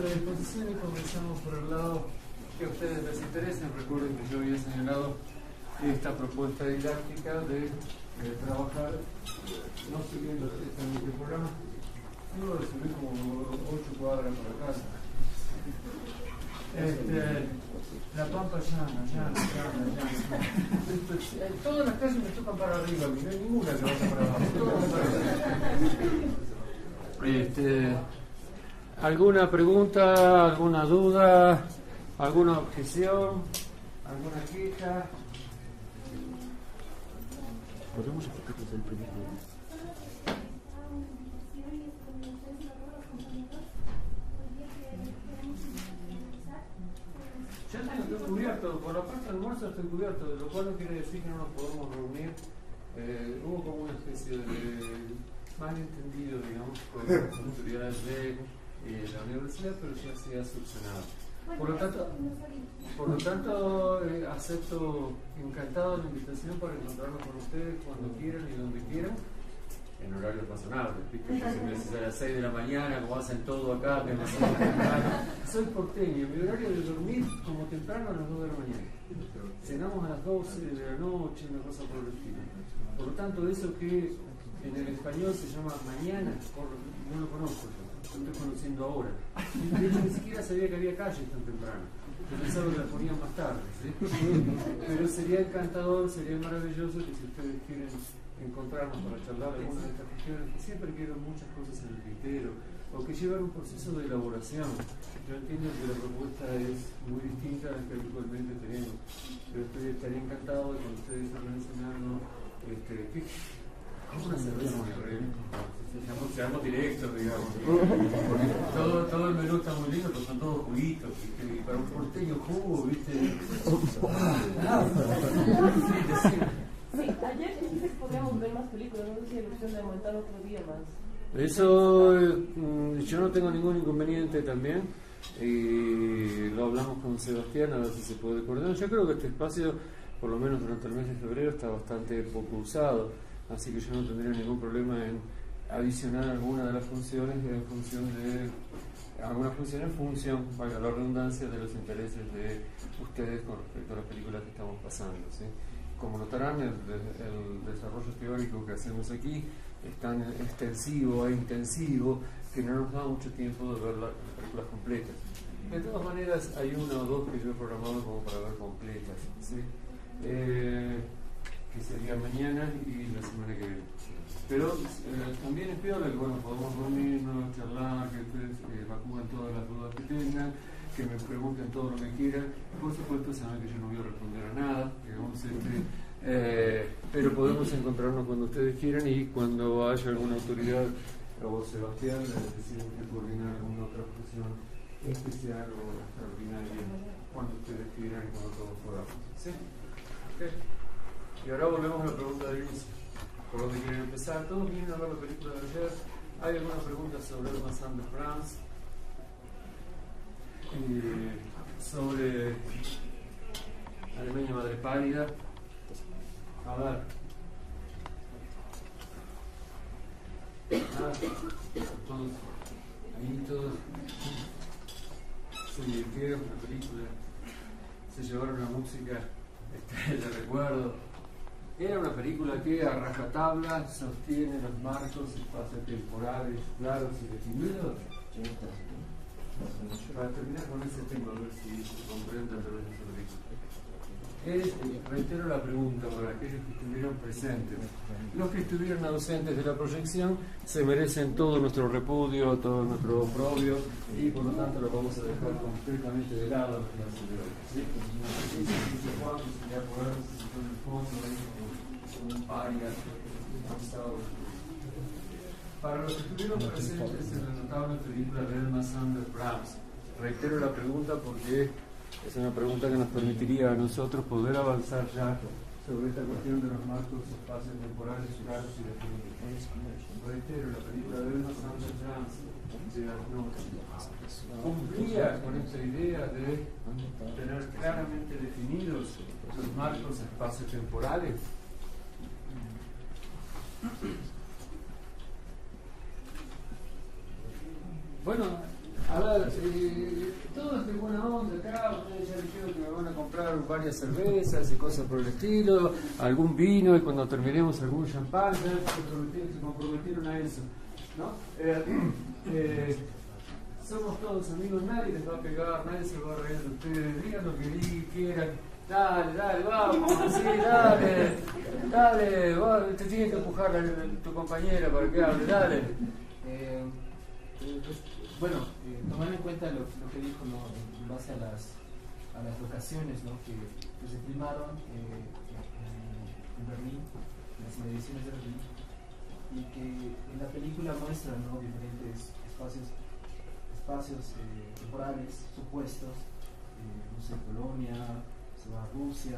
nuestra disposición y comenzamos por el lado que a ustedes les interesa. Recuerden que yo había señalado esta propuesta didáctica de trabajar, no siguiendo este programa, luego de subir como 8 cuadras para casa. La Pampa llana. Todas las calles me tocan para arriba, no hay ninguna que vaya para abajo. ¿Alguna pregunta, alguna duda, alguna objeción, alguna queja? ¿Podemos explicarles el primer día? Ya estoy cubierto, por la parte del almuerzo estoy cubierto, lo cual no quiere decir que no nos podamos reunir. Hubo como una especie de malentendido, digamos, con las autoridades de la universidad, pero ya se ha solucionado. Por lo tanto, acepto encantado la invitación para encontrarnos con ustedes cuando quieran y donde quieran, en horario razonable. Si me decís a las 6 de la mañana, como hacen todo acá, que no sé, soy porteño, mi horario de dormir como temprano a las 2 de la mañana. Cenamos a las 12 de la noche, una cosa por el estilo. Por lo tanto, eso que en el español se llama mañana, no lo conozco yo. Lo estoy conociendo ahora. De hecho, ni siquiera sabía que había calles tan temprano. Yo pensaba que las ponían más tarde, ¿sí? Pero sería encantador, sería maravilloso que si ustedes quieren encontrarnos para charlar alguna de estas cuestiones, que siempre quiero muchas cosas en el tintero, o que llevan un proceso de elaboración. Yo entiendo que la propuesta es muy distinta a la que habitualmente tenemos, pero estaría encantado de que ustedes organicen algo, como una cerveza muy horrible. Seamos directos, digamos. Porque todo el menú está muy lindo, pero son todos juguitos, ¿viste? Y para un porteño jugo, ¿viste? Sí, ayer entonces podríamos ver más películas, no sé si hay la opción de aumentar otro día más. Eso, yo no tengo ningún inconveniente también. Lo hablamos con Sebastián a ver si se puede coordinar. Yo creo que este espacio, por lo menos durante el mes de febrero, está bastante poco usado, así que yo no tendría ningún problema en adicionar alguna de las funciones en función de algunas funciones en función, valga la redundancia, de los intereses de ustedes con respecto a las películas que estamos pasando, ¿sí? Como notarán, el desarrollo teórico que hacemos aquí es tan extensivo e intensivo que no nos da mucho tiempo de ver las películas completas. De todas maneras, hay una o dos que yo he programado como para ver completas, ¿sí? Que sería mañana y la semana que viene. Pero también es peor que podemos reunirnos, charlar, que ustedes evacúen todas las dudas que tengan, que me pregunten todo lo que quieran. Por supuesto, saben que yo no voy a responder a nada, digamos, pero podemos encontrarnos cuando ustedes quieran y cuando haya alguna autoridad o Sebastián deciden que coordinar alguna otra función especial o extraordinaria cuando ustedes quieran y cuando todos podamos. ¿Sí? Okay. Y ahora volvemos a la pregunta del inicio. ¿Por dónde quieren empezar? ¿Todos vienen a ver la película de ayer? ¿Hay alguna pregunta sobre Elma Sanders France? Sobre Alemania Madre Pálida. A ver. Todos, ahí todos se divirtieron con la película, se llevaron la música de recuerdo. Era una película que a rajatabla sostiene los marcos espaciotemporales claros y definidos. Para terminar con ese tema, a ver si se comprende a través de esa película. Reitero la pregunta para aquellos que estuvieron presentes. Los que estuvieron ausentes de la proyección se merecen todo nuestro repudio, todo nuestro oprobio y por lo tanto lo vamos a dejar completamente de lado en la clase de hoy. ¿Sí? Un paria avanzado. Para los que estuvieron presentes en la notable película de Elma Sanders France, reitero la pregunta porque es una pregunta que nos permitiría a nosotros poder avanzar ya sobre esta cuestión de los marcos espacios temporales claros y definidos. Reitero, la película de Elma Sanders France de las notas cumplía con esta idea de tener claramente definidos los marcos espacios temporales. Bueno, A ver, todo es de buena onda acá, ustedes ya dijeron que me van a comprar varias cervezas y cosas por el estilo, algún vino y cuando terminemos algún champán, ya se comprometieron a eso, ¿no? Somos todos amigos, nadie les va a pegar, nadie se va a reír de ustedes, digan lo que quieran, dale, vamos, sí, dale, vos, te tienes que empujar a tu compañera para que hable, dale. Tomando en cuenta lo que dijo, ¿no? En base a las locaciones, ¿no? que se filmaron en Berlín, en las inmediaciones de Berlín, y que en la película muestran, ¿no? diferentes espacios temporales supuestos, no sé, Polonia, se va a Rusia.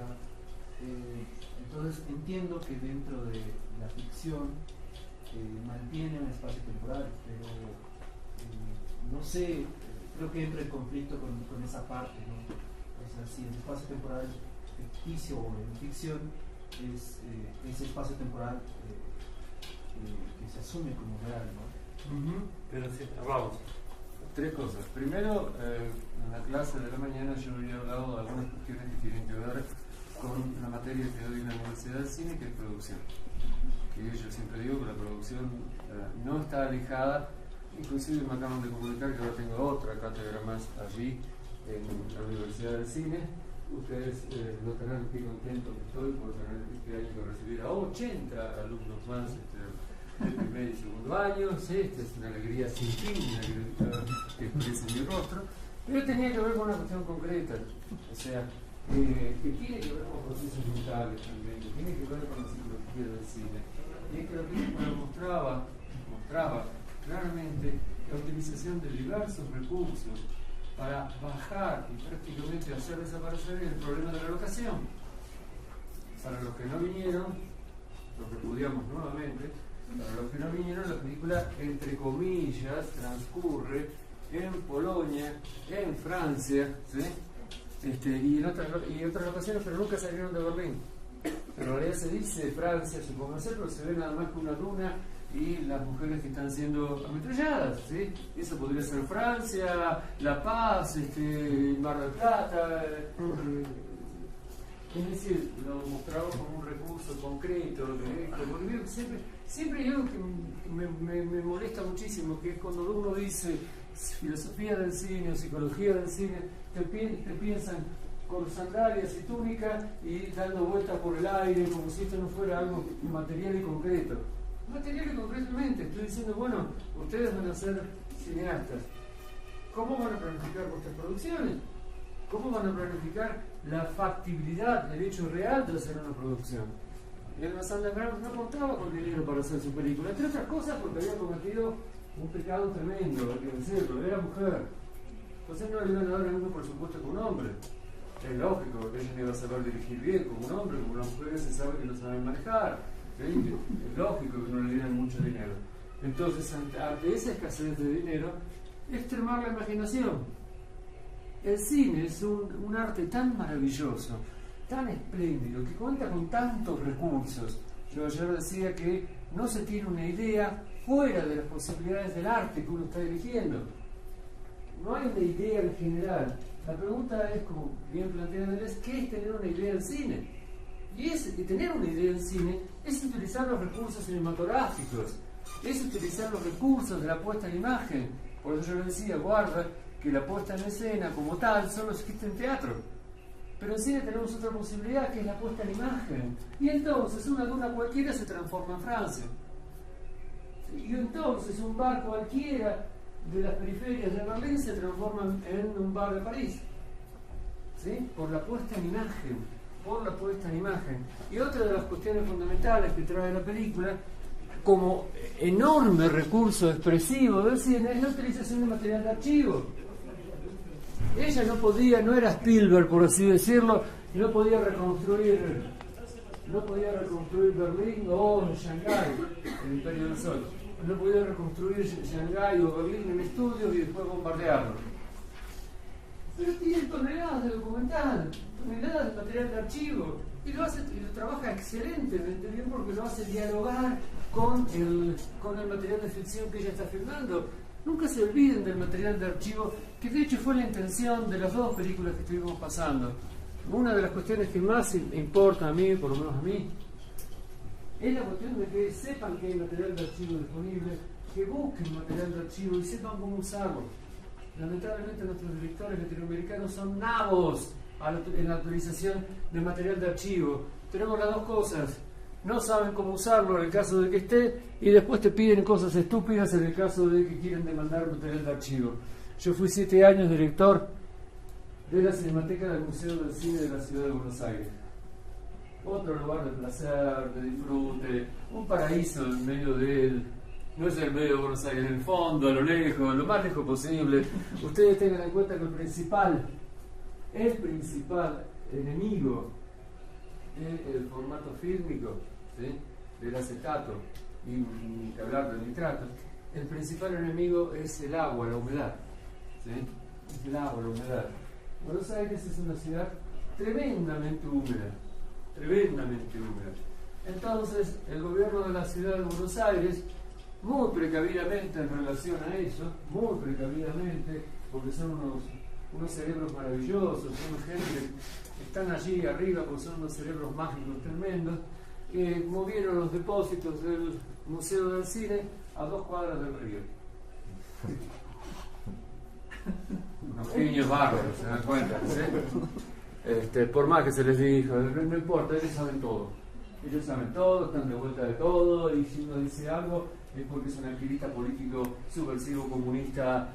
Entonces entiendo que dentro de la ficción mantiene un espacio temporal, pero no sé, creo que entra en conflicto con esa parte, ¿no? O sea, si el espacio temporal ficticio o en ficción es ese espacio temporal que se asume como real, ¿no? Pero sí, vamos. Tres cosas. Primero, en la clase de la mañana yo había hablado de algunas cuestiones que tienen que ver con la materia que doy en la Universidad del Cine, que es producción. Que yo siempre digo que la producción no está alejada. Inclusive me acaban de comunicar que ahora tengo otra cátedra más allí en la Universidad del Cine. Ustedes notarán qué contento que estoy por tener este año que recibir a 80 alumnos más del primer y segundo año. Sí, esta es una alegría sin fin que expresa en mi rostro. Pero tenía que ver con una cuestión concreta, o sea, que tiene que ver con procesos mentales también, que tiene que ver con la psicología del cine. Y es que la película mostraba claramente la utilización de diversos recursos para bajar y prácticamente hacer desaparecer el problema de la locación. Para los que no vinieron, lo repudiamos nuevamente, para los que no vinieron, la película, entre comillas, transcurre en Polonia, en Francia, ¿sí? Y en otras locaciones, pero nunca salieron de Berlín. En realidad se dice Francia, supongo ser, pero se ve nada más que una duna y las mujeres que están siendo ametralladas, ¿sí? Eso podría ser Francia, La Paz, Mar del Plata. Es decir, lo mostraba como un recurso concreto de esto, porque siempre hay algo que me molesta muchísimo, que es cuando uno dice filosofía del cine o psicología del cine, te piensan con sandalias y túnica y dando vueltas por el aire como si esto no fuera algo material y concreto. Material y concretamente, estoy diciendo, bueno, ustedes van a ser cineastas. ¿Cómo van a planificar vuestras producciones? ¿Cómo van a planificar la factibilidad del hecho real de hacer una producción? Elma Sandler no contaba con dinero para hacer su película, entre otras cosas porque había cometido un pecado tremendo, hay que decirlo, era mujer. Entonces no le iban a dar el mismo presupuesto que un hombre. Es lógico, ella no iba a saber dirigir bien como un hombre, como las mujeres se sabe que no saben manejar. ¿Sí? Es lógico que no le dieran mucho dinero. Entonces, ante esa escasez de dinero, extremar la imaginación. El cine es un arte tan maravilloso, tan espléndido, que cuenta con tantos recursos. Yo ayer decía que no se tiene una idea fuera de las posibilidades del arte que uno está dirigiendo. No hay una idea en general. La pregunta es, como bien planteada, ¿qué es tener una idea del cine? Y tener una idea del cine es utilizar los recursos cinematográficos, es utilizar los recursos de la puesta en imagen. Por eso yo le decía, guarda, que la puesta en escena como tal solo existe en teatro. Pero en cine tenemos otra posibilidad, que es la puesta en imagen. Y entonces una duna cualquiera se transforma en Francia. Y entonces un bar cualquiera de las periferias de Berlín se transforma en un bar de París. ¿Sí? Por la puesta en imagen. Por la puesta en imagen. Y otra de las cuestiones fundamentales que trae la película, como enorme recurso expresivo del cine, es la utilización de material de archivo. Ella no era Spielberg, por así decirlo, no podía reconstruir Berlín o Shanghái, el Imperio del Sol. No podía reconstruir Shanghái o Berlín en estudios y después bombardearlo. Pero tiene toneladas de documental, toneladas de material de archivo, y lo trabaja excelentemente bien porque lo hace dialogar con el material de ficción que ella está filmando. Nunca se olviden del material de archivo, que de hecho fue la intención de las dos películas que estuvimos pasando. Una de las cuestiones que más importa a mí, por lo menos a mí, es la cuestión de que sepan que hay material de archivo disponible, que busquen material de archivo y sepan cómo usarlo. Lamentablemente nuestros directores latinoamericanos son nabos en la utilización de material de archivo. Tenemos las dos cosas: no saben cómo usarlo en el caso de que esté, y después te piden cosas estúpidas en el caso de que quieren demandar material de archivo. Yo fui 7 años director de la Cinemateca del Museo del Cine de la Ciudad de Buenos Aires. Otro lugar de placer, de disfrute, un paraíso en medio de él. No es el medio de Buenos Aires, en el fondo, a lo lejos, lo más lejos posible. Ustedes tengan en cuenta que el principal enemigo del formato fílmico, ¿sí?, del acetato, y ni que hablar del nitrato, el principal enemigo es el agua, la humedad, ¿sí? Es el agua, la humedad. Buenos Aires es una ciudad tremendamente húmeda. Entonces, el gobierno de la ciudad de Buenos Aires, muy precavidamente en relación a eso, muy precavidamente, porque son unos cerebros maravillosos, son gente que están allí arriba, porque son unos cerebros mágicos tremendos, que movieron los depósitos del Museo del Cine a 2 cuadras del río. Unos pequeños bárbaros, se dan cuenta, ¿sí? Por más que se les dijo, no importa, ellos saben todo, están de vuelta de todo, y si uno dice algo es porque es un activista político subversivo, comunista,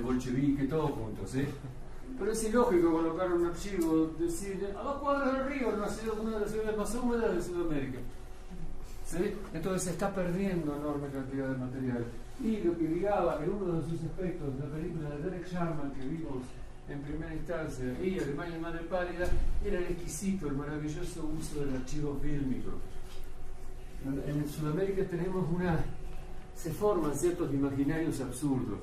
bolchevique, todo junto, ¿sí? Pero es ilógico colocar un archivo, decir, a 2 cuadras del río, una de las ciudades más húmedas de Sudamérica, ¿sí? Entonces se está perdiendo enorme cantidad de material. Y lo que ligaba en uno de sus aspectos, la película de Derek Sharman que vimos en primera instancia, y Alemania Madre Pálida, era el exquisito, el maravilloso uso del archivo fílmico. En Sudamérica tenemos se forman ciertos imaginarios absurdos,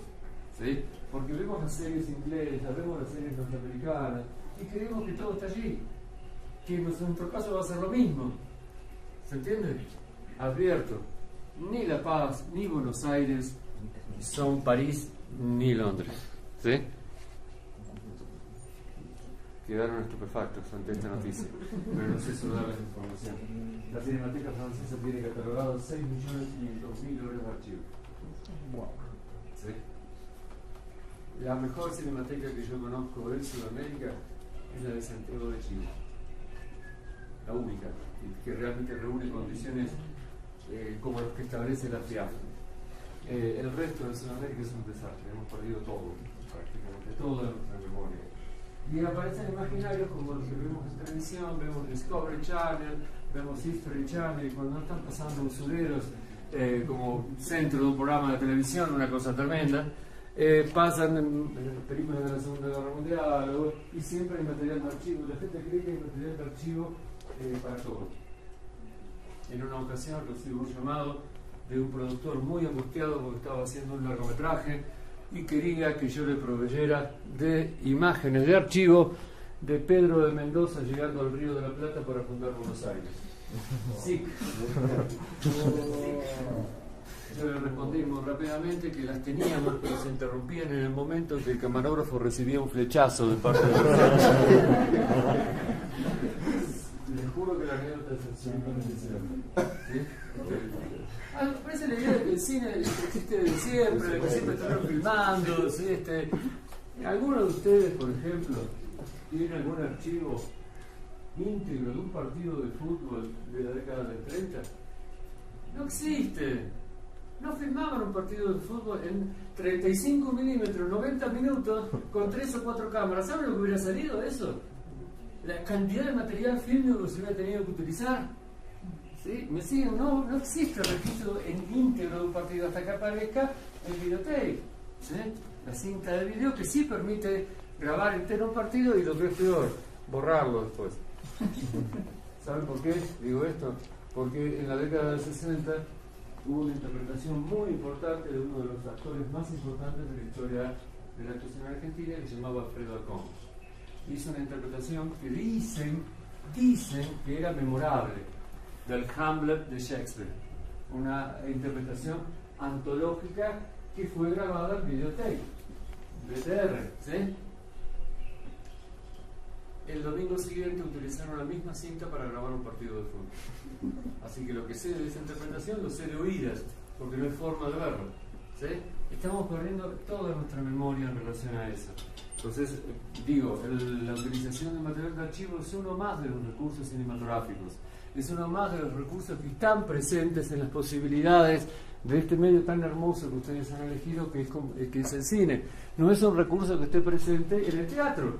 ¿sí? Porque vemos las series inglesas, vemos las series norteamericanas, y creemos que todo está allí, que en nuestro caso va a ser lo mismo. ¿Se entiende? Advierto, ni La Paz, ni Buenos Aires son París, ni Londres, ¿sí? Quedaron estupefactos ante esta noticia, pero no sé darles información. La Cinemateca Francesa tiene catalogado 6.500.000 horas de archivo. ¿Sí? La mejor cinemateca que yo conozco en Sudamérica es la de Santiago de Chile. La única, que realmente reúne condiciones como los que establece la FIAF. El resto de Sudamérica es un desastre, hemos perdido todo, prácticamente todo de nuestra memoria. Y aparecen imaginarios como los que vemos en televisión, vemos Discovery Channel, vemos History Channel, y cuando están pasando usureros como centro de un programa de televisión, una cosa tremenda, pasan en películas de la Segunda Guerra Mundial, y siempre hay material de archivo. La gente cree que hay material de archivo para todo. En una ocasión recibo un llamado de un productor muy angustiado porque estaba haciendo un largometraje y quería que yo le proveyera de imágenes de archivo de Pedro de Mendoza llegando al Río de la Plata para fundar Buenos Aires. Sí. Yo le respondí muy rápidamente que las teníamos, pero se interrumpían en el momento en que el camarógrafo recibía un flechazo de parte del les juro que la anécdota es absolutamente cierta. ¿Sí? Me parece la idea de que el cine existe desde siempre, de que siempre están filmando, ¿sí? ¿Alguno de ustedes, por ejemplo, tiene algún archivo íntegro de un partido de fútbol de la década del 30? No existe. No filmaban un partido de fútbol en 35 milímetros, 90 minutos, con 3 o 4 cámaras. ¿Saben lo que hubiera salido de eso? La cantidad de material fílmico que se hubiera tenido que utilizar. ¿Sí? ¿Me siguen? No existe registro en íntegro de un partido hasta que aparezca el videotape, ¿sí? La cinta de video que sí permite grabar entero un partido, y lo que es peor, borrarlo después. ¿Saben por qué digo esto? Porque en la década del 60 hubo una interpretación muy importante de uno de los actores más importantes de la historia de la actuación argentina, que se llamaba Alfredo Alcón. Hizo una interpretación que dicen que era memorable, del Hamlet de Shakespeare, una interpretación antológica que fue grabada en videotape, VTR, ¿sí? El domingo siguiente utilizaron la misma cinta para grabar un partido de fútbol. Así que lo que sé de esa interpretación lo sé de oídas, porque no hay forma de verlo, ¿sí? Estamos perdiendo toda nuestra memoria en relación a eso. Entonces, digo, la utilización de material de archivo es uno más de los recursos cinematográficos, es uno más de los recursos que están presentes en las posibilidades de este medio tan hermoso que ustedes han elegido, que es el cine. No es un recurso que esté presente en el teatro.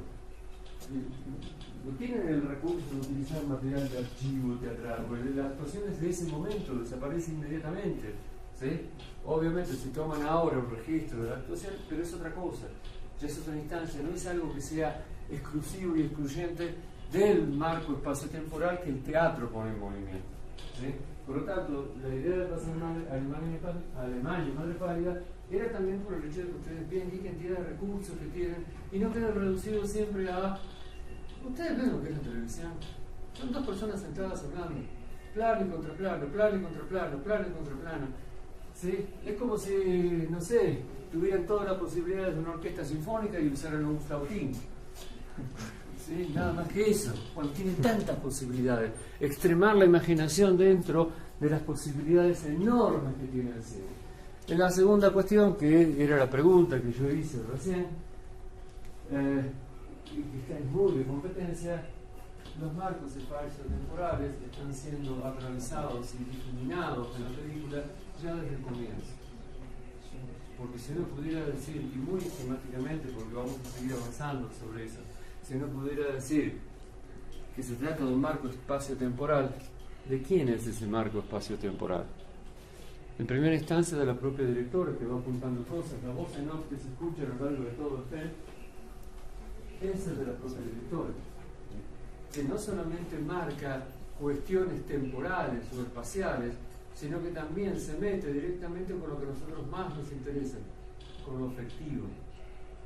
No tienen el recurso de utilizar material de archivo teatral, porque las actuaciones de ese momento desaparecen inmediatamente, ¿sí? Obviamente se toman ahora un registro de la actuación, pero es otra cosa, ya es otra instancia, no es algo que sea exclusivo y excluyente del marco espacio-temporal que el teatro pone en movimiento, ¿sí? Por lo tanto, la idea de pasar a Alemania y Madre Pálida era también por el hecho de que ustedes vean qué cantidad de recursos que tienen y no queda reducido siempre a... Ustedes ven lo que es la televisión. Son dos personas sentadas hablando. Plano y contraplano, plano y contraplano, plano y contraplano. ¿Sí? Es como si, no sé, tuvieran todas las posibilidades de una orquesta sinfónica y usaran un flautín. ¿Sí? Nada más que eso. Cuando tienen tantas posibilidades. Extremar la imaginación dentro de las posibilidades enormes que tiene el cine. En la segunda cuestión, que era la pregunta que yo hice recién, y que está en muy de competencia, los marcos espacio-temporales están siendo atravesados y difuminados en la película ya desde el comienzo. Porque si uno pudiera decir, y muy esquemáticamente, porque vamos a seguir avanzando sobre eso, si uno pudiera decir que se trata de un marco espacio-temporal, ¿de quién es ese marco espacio-temporal? En primera instancia de la propia directora, que va apuntando cosas, la voz en off que se escucha a lo largo de todo el film, es el de la propia directora, que no solamente marca cuestiones temporales o espaciales, sino que también se mete directamente con lo que a nosotros más nos interesa, con lo afectivo,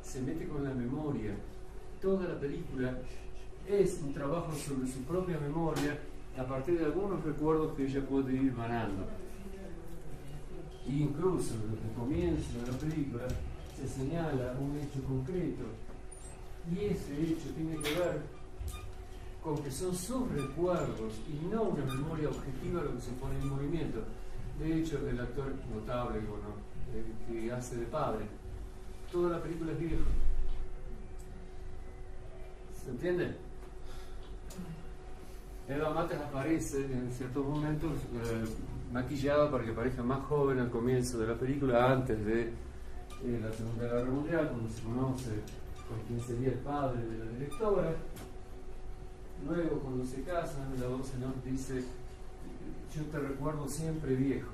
se mete con la memoria. Toda la película es un trabajo sobre su propia memoria a partir de algunos recuerdos que ella puede ir ganando. Incluso desde el comienzo de la película se señala un hecho concreto, y ese hecho tiene que ver con que son sus recuerdos y no una memoria objetiva lo que se pone en movimiento. De hecho, el actor notable, que hace de padre, toda la película es viejo. ¿Se entiende? Eva Matas aparece en ciertos momentos maquillada para que parezca más joven al comienzo de la película, antes de la Segunda Guerra Mundial, cuando se conoce con quién sería el padre de la directora. Luego, cuando se casan, la voz en off dice: yo te recuerdo siempre viejo.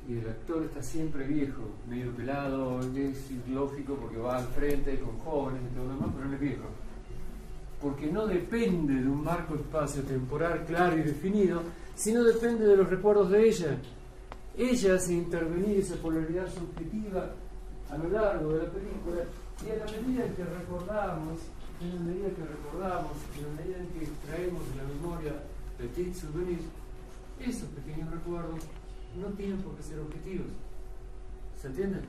Y el actor está siempre viejo, medio pelado, es lógico porque va al frente con jóvenes y todo lo demás, pero él es viejo. Porque no depende de un marco espacio-temporal claro y definido, sino depende de los recuerdos de ella. Ella hace intervenir esa polaridad subjetiva a lo largo de la película, y a la medida que recordamos, en la medida en que extraemos de la memoria petits souvenirs, esos pequeños recuerdos no tienen por qué ser objetivos. ¿Se entiende?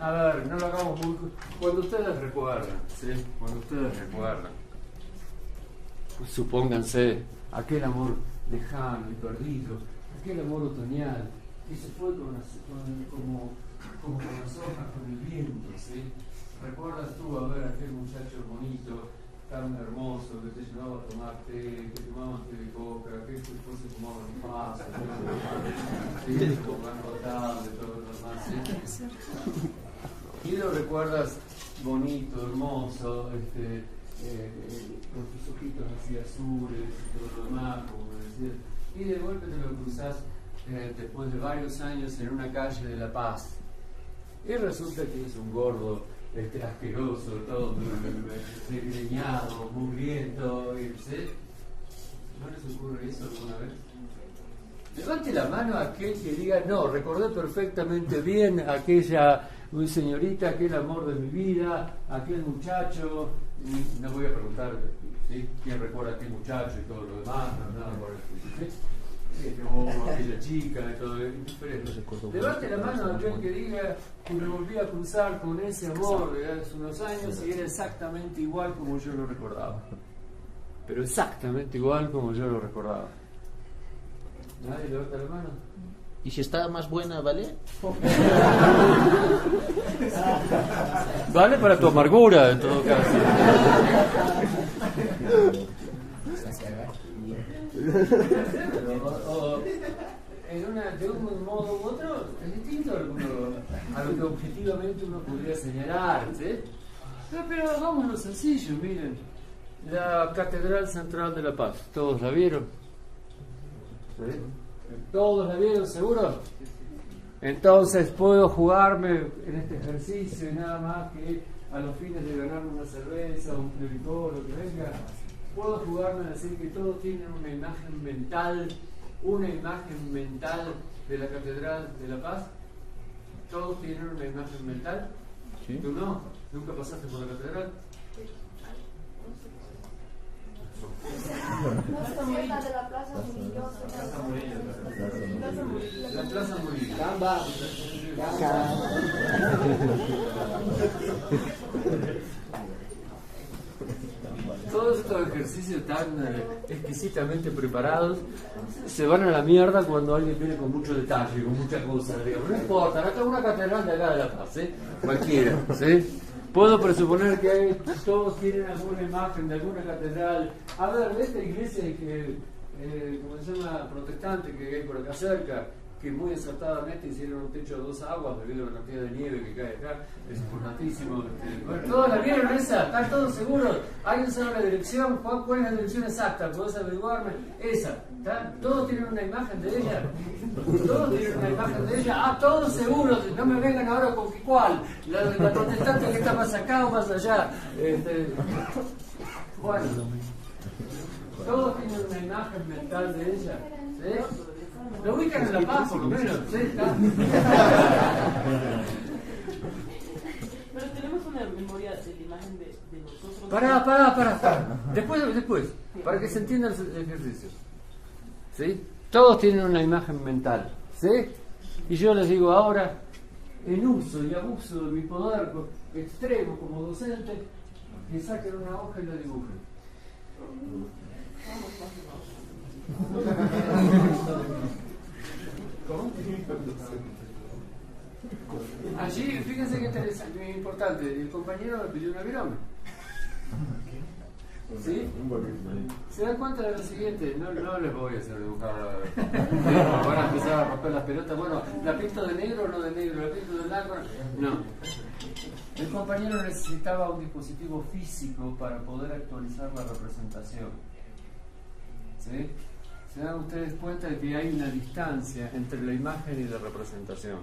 A ver, no lo hagamos muy... Cuando ustedes recuerdan, ¿sí? Cuando ustedes recuerdan, pues supónganse aquel amor lejano y perdido, aquel amor otoñal que se fue como con las hojas, con el viento, ¿sí? ¿Recuerdas tú a ver a aquel muchacho bonito, tan hermoso, que te llevaba a tomar té, que tomaba té de coca, que después se tomaba un paso, todo lo demás, ¿sí? Y lo recuerdas bonito, hermoso, con sus ojitos así azules y todo lo demás, como me decías, y de golpe te lo cruzás después de varios años en una calle de La Paz, y resulta que es un gordo asqueroso, todo desgreñado, mugriento, ¿sí? ¿No les ocurre eso alguna vez? Levante la mano a aquel que diga: no, recordé perfectamente bien aquella señorita, aquel amor de mi vida, aquel muchacho. No voy a preguntar, ¿sí?, quién recuerda a aquel muchacho y todo lo demás, no, nada por el estilo, ¿sí? o aquella chica, y todo indiferente. Levante la mano a aquel que diga que me volví a cruzar con ese amor de hace unos años y era exactamente igual como yo lo recordaba. Pero exactamente igual como yo lo recordaba. ¿Nadie levanta la mano? ¿Y si está más buena, vale? Vale para tu amargura, en todo caso. O de un modo u otro es distinto a lo que objetivamente uno podría señalar, ¿sí? Pero hagamos lo sencillo, miren. La Catedral Central de La Paz, ¿todos la vieron? ¿Sí? ¿Todos la vieron, seguro? Entonces puedo jugarme en este ejercicio y nada más que a los fines de ganarme una cerveza, un licor, lo que venga. Puedo jugarme a decir que todos tienen una imagen mental de la Catedral de La Paz. ¿Todos tienen una imagen mental? Sí. ¿Tú no? ¿Nunca pasaste por la catedral? No se cerca de la Plaza Murillo. La Plaza Murillo. Todos estos ejercicios tan exquisitamente preparados se van a la mierda cuando alguien viene con mucho detalle, con muchas cosas. Digamos. No importa, acá está una catedral de acá de La Paz, ¿eh? Cualquiera, ¿sí? Puedo presuponer que todos tienen alguna imagen de alguna catedral. A ver, de esta iglesia que, ¿cómo se llama? Protestante que hay por acá cerca, que muy acertadamente hicieron un techo a 2 aguas debido a la cantidad de nieve que cae acá. Es importantísimo. Bueno, ¿todos la vieron esa? ¿Están todos seguros? ¿Alguien sabe la dirección? ¿Cuál es la dirección exacta? ¿Podés averiguarme? Esa. ¿Está? ¿Todos tienen una imagen de ella? ¿Todos tienen una imagen de ella? Ah, todos seguros. No me vengan ahora con cuál. La protestante que está más acá o más allá. Bueno. Todos tienen una imagen mental de ella. ¿Sí? Lo ubican en La Paz, por lo menos. ¿Sí? Pero tenemos una memoria de la imagen de nosotros. Pará. Después. Para que se entienda el ejercicio. ¿Sí? Todos tienen una imagen mental. ¿Sí? Y yo les digo ahora, en uso y abuso de mi poder extremo como docente, que saquen una hoja y la dibujen. ¿Cómo? Allí, fíjense que interesante, importante, el compañero me pidió una virome. ¿Sí? ¿Se dan cuenta de lo siguiente? No les voy a hacer dibujar. Van a empezar a romper las pelotas. Bueno, ¿la pinto de negro o no de negro? ¿La pinto de blanco? No. El compañero necesitaba un dispositivo físico para poder actualizar la representación. ¿Sí? ¿Se dan ustedes cuenta de que hay una distancia entre la imagen y la representación?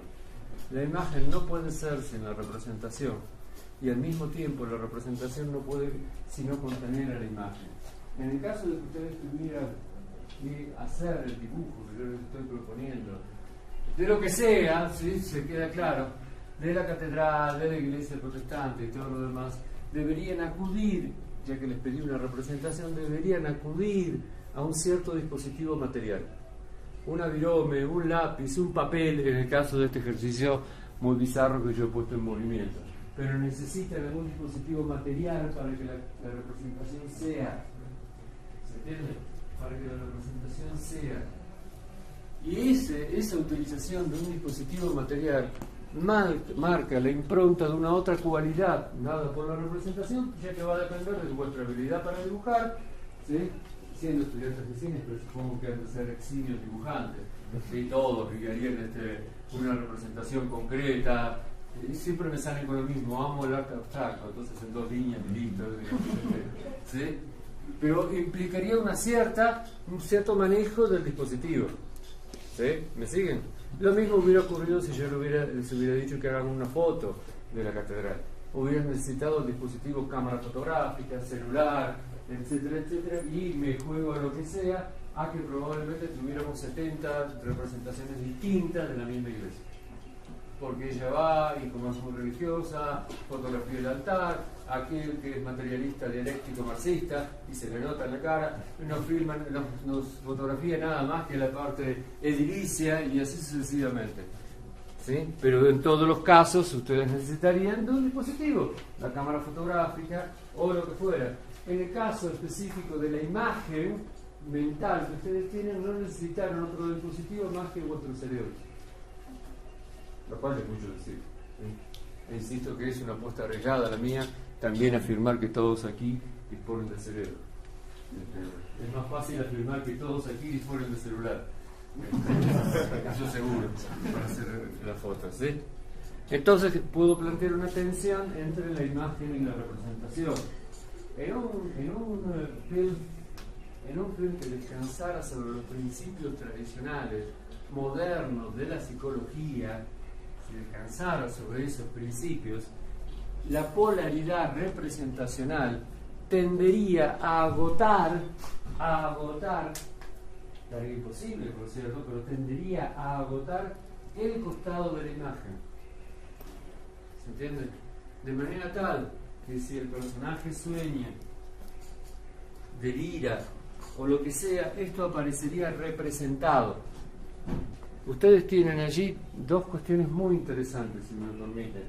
La imagen no puede ser sin la representación y al mismo tiempo la representación no puede sino contener a la imagen. En el caso de que ustedes tuvieran que hacer el dibujo que yo les estoy proponiendo, de lo que sea, ¿sí? Se queda claro, de la catedral, de la iglesia protestante y todo lo demás, deberían acudir, ya que les pedí una representación, deberían acudir a un cierto dispositivo material. Una virome, un lápiz, un papel, en el caso de este ejercicio muy bizarro que yo he puesto en movimiento. Pero necesitan algún dispositivo material para que la representación sea. ¿Se entiende? Para que la representación sea. Y esa utilización de un dispositivo material marca la impronta de una otra cualidad dada por la representación, ya que va a depender de vuestra habilidad para dibujar, ¿sí? Siendo estudiantes de cine, pero supongo que han de ser eximios dibujantes, ¿sí? Todos que harían una representación concreta, y siempre me salen con lo mismo, amo el arte abstracto, entonces en 2 líneas, listo, ¿sí? Pero implicaría un cierto manejo del dispositivo, ¿sí? ¿Me siguen? Lo mismo hubiera ocurrido si yo les hubiera dicho que hagan una foto de la catedral. Hubieran necesitado el dispositivo cámara fotográfica, celular, etcétera, etcétera, y me juego a lo que sea, a que probablemente tuviéramos 70 representaciones distintas de la misma iglesia. Porque ella va, y como es muy religiosa, fotografía del altar, aquel que es materialista dialéctico marxista y se le nota en la cara, nos fotografía nada más que la parte edilicia y así sucesivamente. ¿Sí? Pero en todos los casos ustedes necesitarían de un dispositivo, la cámara fotográfica o lo que fuera. En el caso específico de la imagen mental que ustedes tienen, no necesitaron otro dispositivo más que vuestro cerebro, lo cual es mucho decir, ¿sí? E insisto que es una apuesta arriesgada la mía, también afirmar que todos aquí disponen de cerebro. Es más fácil afirmar que todos aquí disponen de celular. Eso seguro, para hacer la foto, ¿sí? Entonces puedo plantear una tensión entre la imagen y la representación. En un film que descansara sobre los principios tradicionales, modernos de la psicología, si descansara sobre esos principios, la polaridad representacional tendería a agotar, tarea imposible, por cierto, pero tendería a agotar el costado de la imagen. ¿Se entiende? De manera tal que si el personaje sueña, delira o lo que sea, esto aparecería representado. Ustedes tienen allí dos cuestiones muy interesantes, si me lo permiten.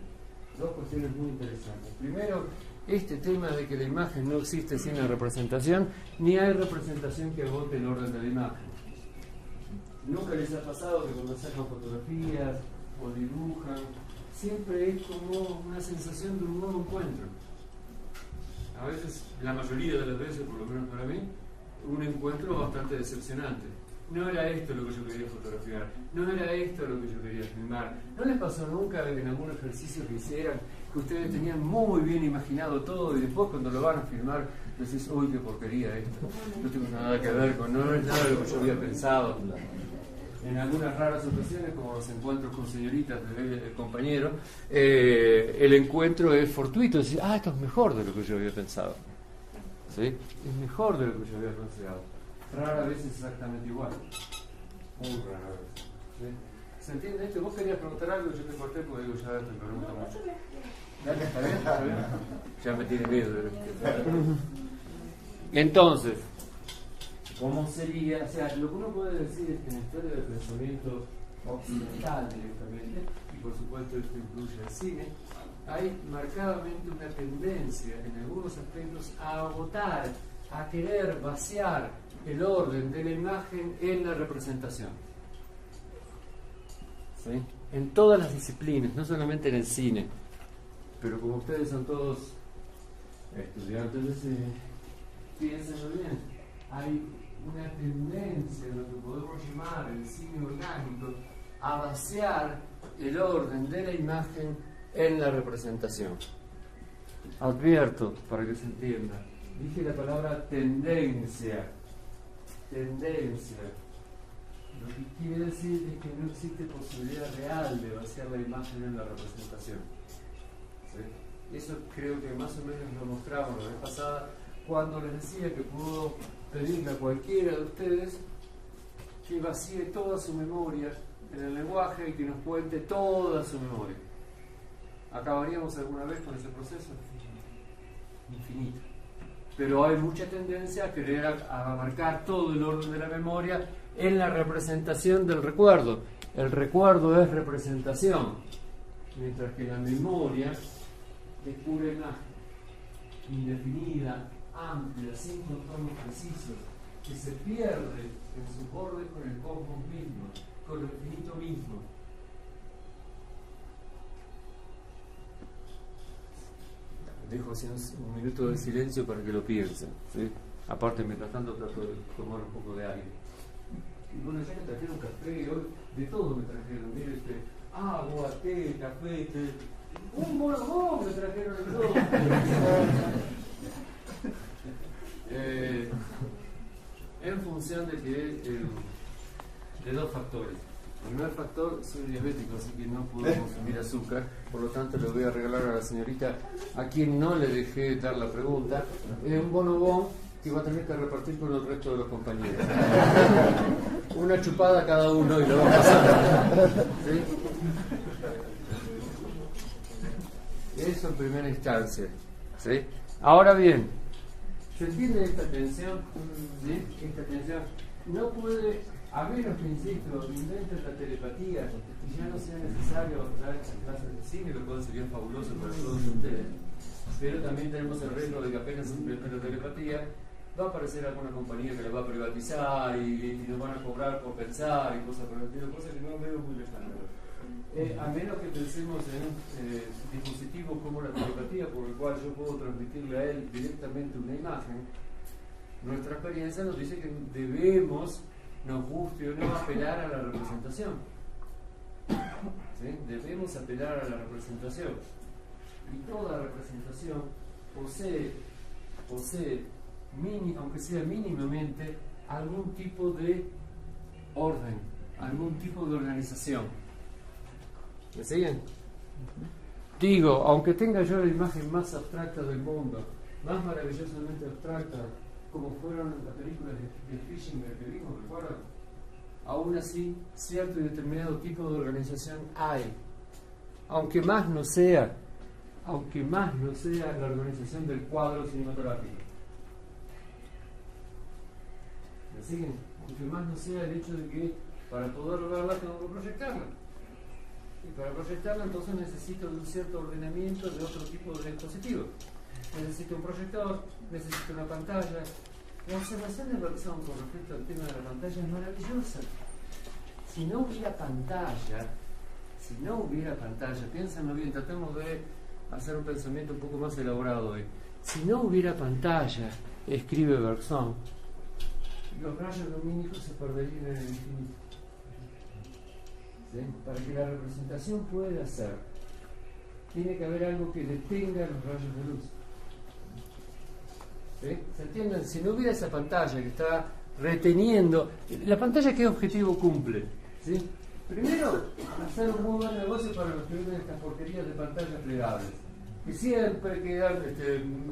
Dos cuestiones muy interesantes. Primero, este tema de que la imagen no existe sin la representación, ni hay representación que agote el orden de la imagen. ¿Nunca les ha pasado que cuando sacan fotografías o dibujan, siempre es como una sensación de un nuevo encuentro? A veces, la mayoría de las veces, por lo menos para mí, un encuentro bastante decepcionante. No era esto lo que yo quería fotografiar, no era esto lo que yo quería filmar. ¿No les pasó nunca en algún ejercicio que hicieran que ustedes tenían muy bien imaginado todo y después cuando lo van a filmar decís, uy, qué porquería esto, no tengo nada que ver con, no es nada de lo que yo había pensado? En algunas raras ocasiones, como los encuentros con señoritas del compañero, el encuentro es fortuito, decir, esto es mejor de lo que yo había pensado, ¿sí? Es mejor de lo que yo había pensado. Rara vez es exactamente igual, muy rara vez, ¿sí? ¿Se entiende esto? ¿Vos querías preguntar algo? Yo te corté porque digo, ya te pregunto mucho. Dale, ¿está bien? ¿Está bien? Ya me tiene miedo. Entonces, ¿cómo sería? O sea, lo que uno puede decir es que en la historia del pensamiento occidental directamente, y por supuesto esto incluye el cine, hay marcadamente una tendencia en algunos aspectos a agotar, a querer vaciar el orden de la imagen en la representación. ¿Sí? En todas las disciplinas, no solamente en el cine, pero como ustedes son todos estudiantes de cine, piénsenlo bien, hay una tendencia en lo que podemos llamar el cine orgánico a vaciar el orden de la imagen en la representación. Advierto, para que se entienda, dije la palabra tendencia. Tendencia. Lo que quiere decir es que no existe posibilidad real de vaciar la imagen en la representación. ¿Sí? Eso creo que más o menos lo mostramos la vez pasada cuando les decía que puedo pedirle a cualquiera de ustedes que vacíe toda su memoria en el lenguaje y que nos cuente toda su memoria. ¿Acabaríamos alguna vez con ese proceso? Infinito. Pero hay mucha tendencia a querer abarcar todo el orden de la memoria en la representación del recuerdo. El recuerdo es representación, mientras que la memoria es pura imagen, indefinida, amplia, sin contornos precisos, que se pierde en su borde con el cosmos mismo, con lo infinito mismo. Dejo así un minuto de silencio para que lo piensen, ¿sí? Aparte, mientras tanto trato de tomar un poco de aire. Y bueno, ya me trajeron café, hoy de todo me trajeron, mire, agua, té, café, un bonobón me trajeron de todo. En función de que de dos factores. El primer factor, soy diabético, así que no puedo consumir azúcar, por lo tanto le voy a regalar a la señorita, a quien no le dejé dar la pregunta, un bonobón que va a tener que repartir con el resto de los compañeros. Una chupada cada uno y lo va a pasar. ¿Sí? Eso en primera instancia. ¿Sí? Ahora bien, ¿se entiende esta tensión? ¿Sí? Esta tensión no puede, a menos que, insisto, inventen la telepatía y ya no sea necesario dar estas clases de cine, lo cual sería fabuloso para todos ustedes. Pero también tenemos el riesgo de que apenas se invente la telepatía, va a aparecer alguna compañía que la va a privatizar y nos van a cobrar por pensar y cosas por el estilo, cosas que no veo muy lejanas. A menos que pensemos en un dispositivo como la telepatía, por el cual yo puedo transmitirle a él directamente una imagen, nuestra experiencia nos dice que debemos, nos guste o no, apelar a la representación. ¿Sí? Debemos apelar a la representación. Y toda representación posee aunque sea mínimamente, algún tipo de orden, algún tipo de organización. ¿Me siguen? Digo, aunque tenga yo la imagen más abstracta del mundo, más maravillosamente abstracta, como fueron las películas de Fischinger que vimos, ¿recuerdan? Aún así, cierto y determinado tipo de organización hay. Aunque más no sea la organización del cuadro cinematográfico. ¿Me siguen? Aunque más no sea el hecho de que para poder verla tengo que proyectarla. Y para proyectarla entonces necesito de un cierto ordenamiento de otro tipo de dispositivo. Necesito un proyector, necesito una pantalla. La observación de Bergson con respecto al tema de la pantalla es maravillosa. Si no hubiera pantalla, piénsenlo bien, tratemos de hacer un pensamiento un poco más elaborado hoy. Si no hubiera pantalla, escribe Bergson, los rayos lumínicos se perderían en el infinito. ¿Sí? Para que la representación pueda ser, tiene que haber algo que detenga los rayos de luz. ¿Sí? ¿Se entienden? Si no hubiera esa pantalla que está reteniendo, la pantalla, ¿qué objetivo cumple? ¿Sí? Primero, hacer un muy buen negocio para los que venden estas porquerías de pantallas plegables, que siempre quedan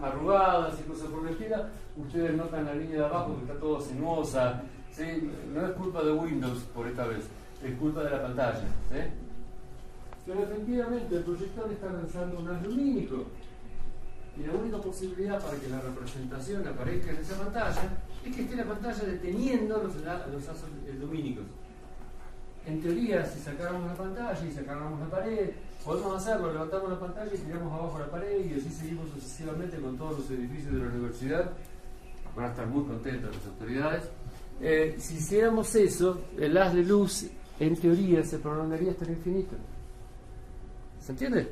arrugadas y cosas por el estilo. Ustedes notan la línea de abajo que está todo sinuosa, ¿sí? No es culpa de Windows por esta vez, es culpa de la pantalla, ¿sí? Pero efectivamente el proyector está lanzando un haz lumínico y la única posibilidad para que la representación aparezca en esa pantalla es que esté la pantalla deteniendo los hazos lumínicos. En teoría, si sacáramos la pantalla y sacáramos la pared, podemos hacerlo, levantamos la pantalla y tiramos abajo la pared y así seguimos sucesivamente con todos los edificios de la universidad. Van a estar muy contentas las autoridades. Si hiciéramos eso, el haz de luz en teoría se prolongaría hasta el infinito. ¿Se entiende?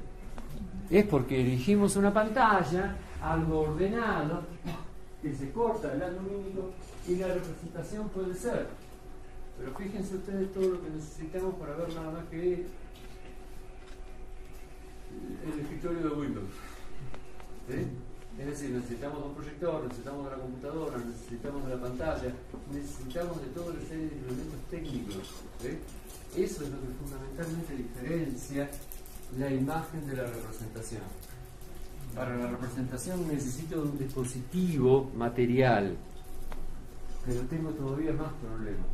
Es porque elegimos una pantalla, algo ordenado, que se corta el haz lumínico y la representación puede ser. Pero fíjense ustedes todo lo que necesitamos para ver nada más que el escritorio de Windows. ¿Sí? Es decir, necesitamos un proyector, necesitamos de la computadora, necesitamos de la pantalla, necesitamos de toda una serie de elementos técnicos. ¿Sí? Eso es lo que fundamentalmente diferencia la imagen de la representación. Para la representación necesito un dispositivo material, pero tengo todavía más problemas.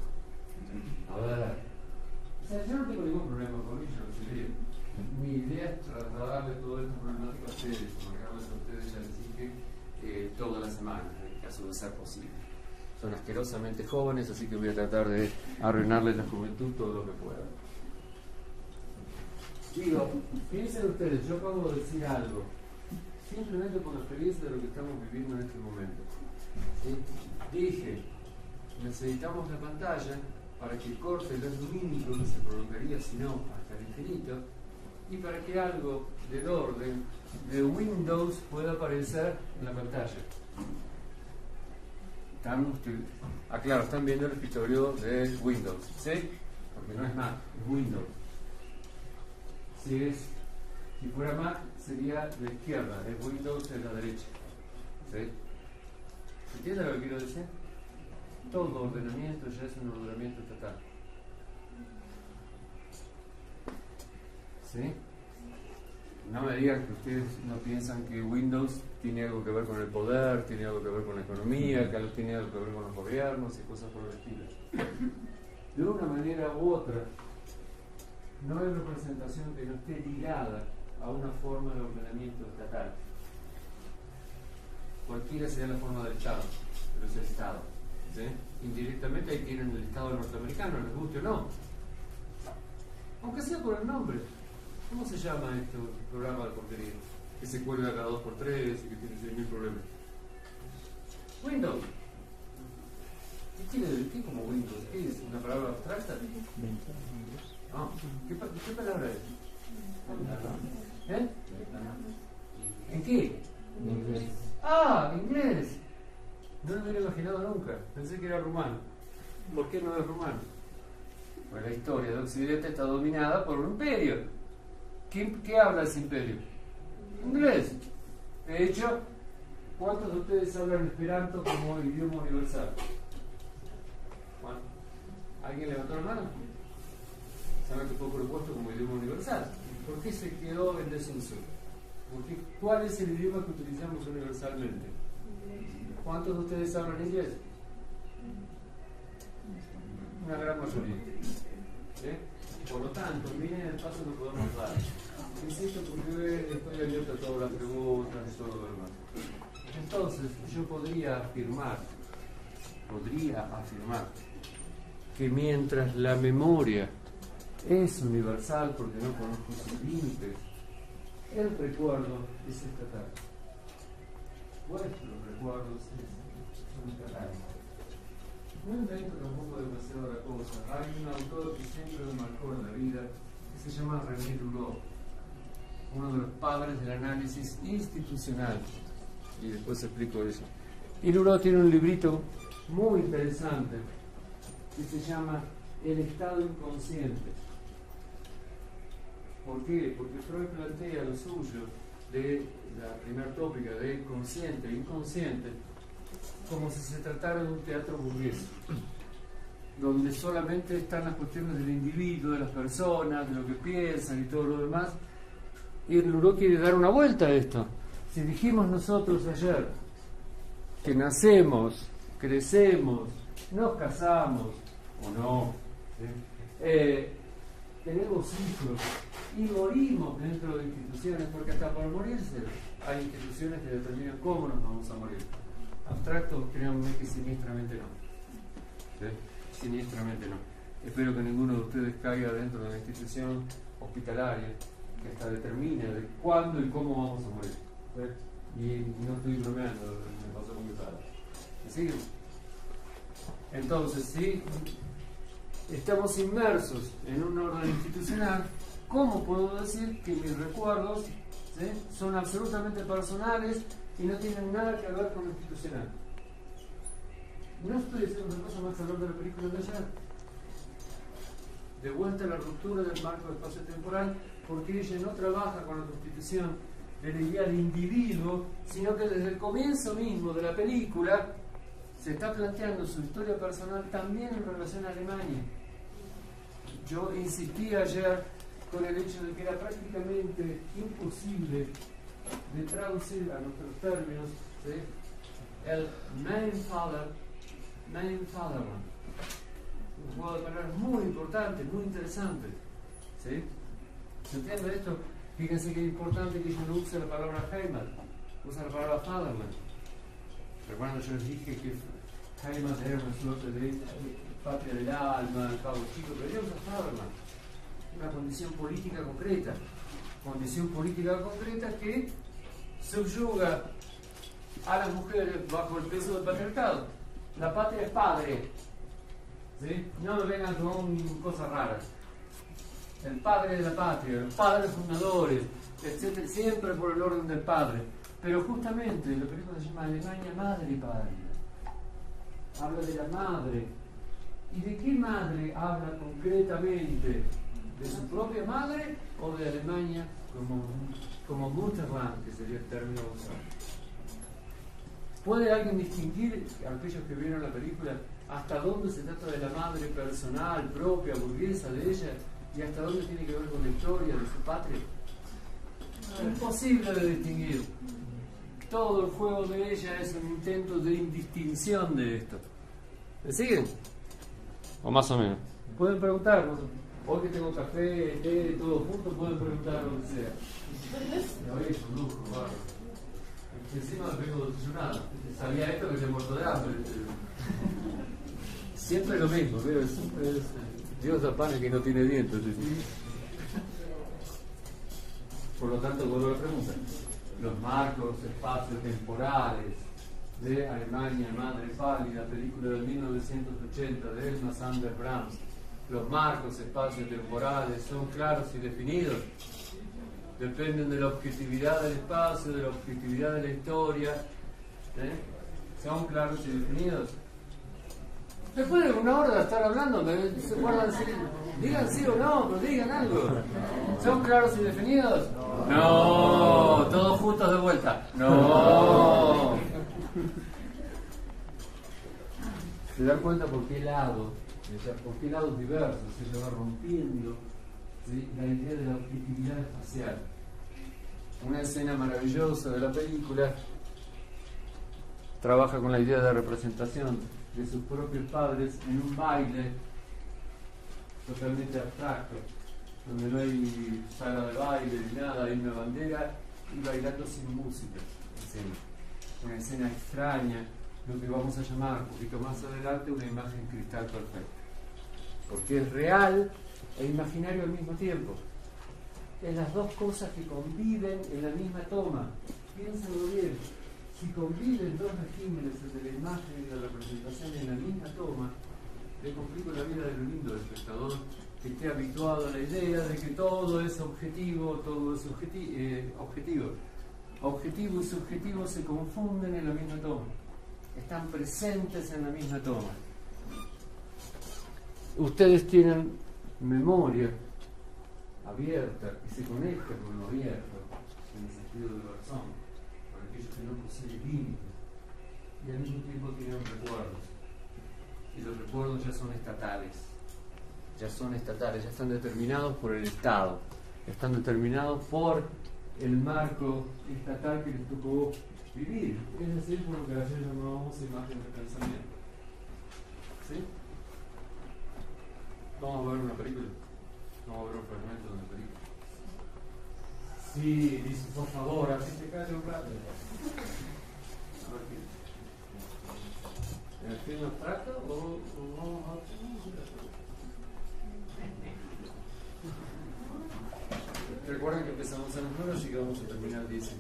A ver, o sea, yo no tengo ningún problema con ello, mi idea es trasladarle toda esta problemática a ustedes, como realmente a ustedes ya les dije toda la semana, en el caso de ser posible. Son asquerosamente jóvenes, así que voy a tratar de arruinarles la juventud todo lo que pueda. Digo, piensen ustedes, yo acabo de decir algo, simplemente por la experiencia de lo que estamos viviendo en este momento. ¿Sí? Dije, necesitamos la pantalla para que corte el haz lumínico, que se prolongaría si no hasta el infinito, y para que algo del orden de Windows pueda aparecer en la pantalla. Claro, están viendo el escritorio de Windows, ¿sí? Porque no es Mac, es Windows. Si fuera Mac sería de izquierda, es Windows de la derecha, ¿sí? ¿Entienden lo que quiero decir? Todo ordenamiento ya es un ordenamiento estatal. ¿Sí? No me digan que ustedes no piensan que Windows tiene algo que ver con el poder, tiene algo que ver con la economía, que tiene algo que ver con los gobiernos y cosas por el estilo. De una manera u otra, no hay representación que no esté ligada a una forma de ordenamiento estatal. cualquiera sea la forma del Estado, pero es el Estado. ¿Sí? Indirectamente ahí tienen el Estado norteamericano, les guste o no. Aunque sea por el nombre. ¿Cómo se llama este programa de porquería? Que se cuelga cada 2x3 y que tiene 6.000 problemas. Windows. ¿Qué quiere decir? ¿Qué es como Windows? ¿Qué es? ¿Una palabra abstracta? No. ¿Qué palabra es? ¿Eh? ¿En qué? En inglés. Ah, inglés. No lo hubiera imaginado nunca. Pensé que era rumano. ¿Por qué no es rumano? Pues la historia de Occidente está dominada por un imperio. ¿Qué habla ese imperio? Inglés. De hecho, ¿cuántos de ustedes hablan esperanto como idioma universal? Bueno, ¿alguien levantó la mano? ¿Saben que fue propuesto como idioma universal? ¿Por qué se quedó en desuso? Porque, ¿cuál es el idioma que utilizamos universalmente? ¿Cuántos de ustedes hablan inglés? Una gran mayoría. ¿Sí? Por lo tanto, miren el paso que podemos dar. Insisto, porque estoy abierto a todas las preguntas y todo lo demás. Entonces, yo podría afirmar que mientras la memoria es universal porque no conozco sus límites, el recuerdo es estatal. Vuestros recuerdos son estatales. No invento tampoco demasiado la cosa. Hay un autor que siempre me marcó en la vida que se llama René Lulot, uno de los padres del análisis institucional. Y después explico eso. Y Lulot tiene un librito muy interesante que se llama El estado inconsciente. ¿Por qué? Porque Freud plantea lo suyo de la primera tópica de consciente e inconsciente como si se tratara de un teatro burgués, donde solamente están las cuestiones del individuo, de las personas, de lo que piensan y todo lo demás. Y Lulot quiere dar una vuelta a esto. Si dijimos nosotros ayer que nacemos, crecemos, nos casamos o no, tenemos hijos y morimos dentro de instituciones, porque hasta para morirse hay instituciones que determinan cómo nos vamos a morir. Abstracto, créanme que siniestramente no. ¿Sí? Sinistramente no. Espero que ninguno de ustedes caiga dentro de una institución hospitalaria que hasta determine de cuándo y cómo vamos a morir. ¿Sí? Y no estoy bromeando, me pasó con mi padre. ¿Me siguen? Entonces, si estamos inmersos en un orden institucional, ¿cómo puedo decir que mis recuerdos, ¿sí?, son absolutamente personales y no tienen nada que ver con lo institucional? No estoy diciendo otra cosa más que hablar de la película de ayer. De vuelta a la ruptura del marco espacio-temporal, porque ella no trabaja con la constitución de la idea de individuo, sino que desde el comienzo mismo de la película se está planteando su historia personal también en relación a Alemania. Yo insistí ayer con el hecho de que era prácticamente imposible de traducir a nuestros términos, ¿sí?, el Mein Fatherland. Un juego de palabras muy importante, muy interesante. ¿Sí? ¿Se entiende esto? Fíjense que es importante que yo no use la palabra Heimat, usa la palabra Fatherland. Recuerdo, yo les dije que Heimat era una suerte de patria del alma, el cabo chico, pero ella usa Fatherland. Una condición política concreta. Condición política concreta que subyuga a las mujeres bajo el peso del patriarcado. La patria es padre. ¿Sí? No me vengan con cosas raras. El padre de la patria, los padres fundadores, etc., siempre por el orden del padre. Pero justamente la película se llama Alemania Madre y Patria. Habla de la madre. ¿Y de qué madre habla concretamente? ¿De su propia madre o de Alemania como Mutterland, que sería el término usado? ¿Puede alguien distinguir, aquellos que vieron la película, hasta dónde se trata de la madre personal, propia, burguesa de ella, y hasta dónde tiene que ver con la historia de su patria? Imposible de distinguir. Todo el juego de ella es un intento de indistinción de esto. ¿Me siguen? O más o menos. Pueden preguntar, hoy que tengo café, té, todo junto, pueden preguntar lo que sea. Hoy es un lujo, bárbaro. encima me vengo desayunado. Sabía esto que se muerto de hambre. Siempre lo mismo, ¿veo? Es Dios da pan que no tiene dientes. Por lo tanto, vuelvo a la pregunta. Los marcos espacio-temporales de Alemania, Madre Pálida, película de 1980 de Elma Sander-Brahms. Los marcos espacio-temporales son claros y definidos. Dependen de la objetividad del espacio, de la objetividad de la historia. Son claros y definidos. Después de una hora de estar hablando, se guardan digan sí o no, pero digan algo. ¿Son claros y definidos? No, todos juntos de vuelta. No. ¿Se dan cuenta por qué lado? Por qué lados diversos se va rompiendo, ¿sí?, la idea de la objetividad espacial. Una escena maravillosa de la película trabaja con la idea de representación de sus propios padres en un baile totalmente abstracto, donde no hay sala de baile ni nada, hay una bandera y bailando sin música. Una escena extraña, lo que vamos a llamar un poquito más adelante una imagen cristal perfecta, porque es real e imaginario al mismo tiempo. Es las dos cosas que conviven en la misma toma. Piénsenlo bien. Si conviven dos regímenes, el de la imagen y la representación en la misma toma, le complico la vida de lo lindo del espectador, que esté habituado a la idea de que todo es objetivo, todo es objetivo. Objetivo y subjetivo se confunden en la misma toma. Están presentes en la misma toma. Ustedes tienen memoria abierta y se conecta con lo abierto en el sentido del corazón, por aquellos que no poseen límites y al mismo tiempo tienen recuerdos, y los recuerdos ya son estatales, ya están determinados por el Estado, están determinados por el marco estatal que les tocó vivir, es decir, por lo que ayer llamábamos imagen de pensamiento. ¿Sí? Vamos a ver una película. Vamos a ver un fragmento de una película. Sí, dice, por favor, así se cae un rato. A ver qué. ¿En el film abstracto o vamos a recuerden que empezamos a las 9 y que vamos a terminar 10:30.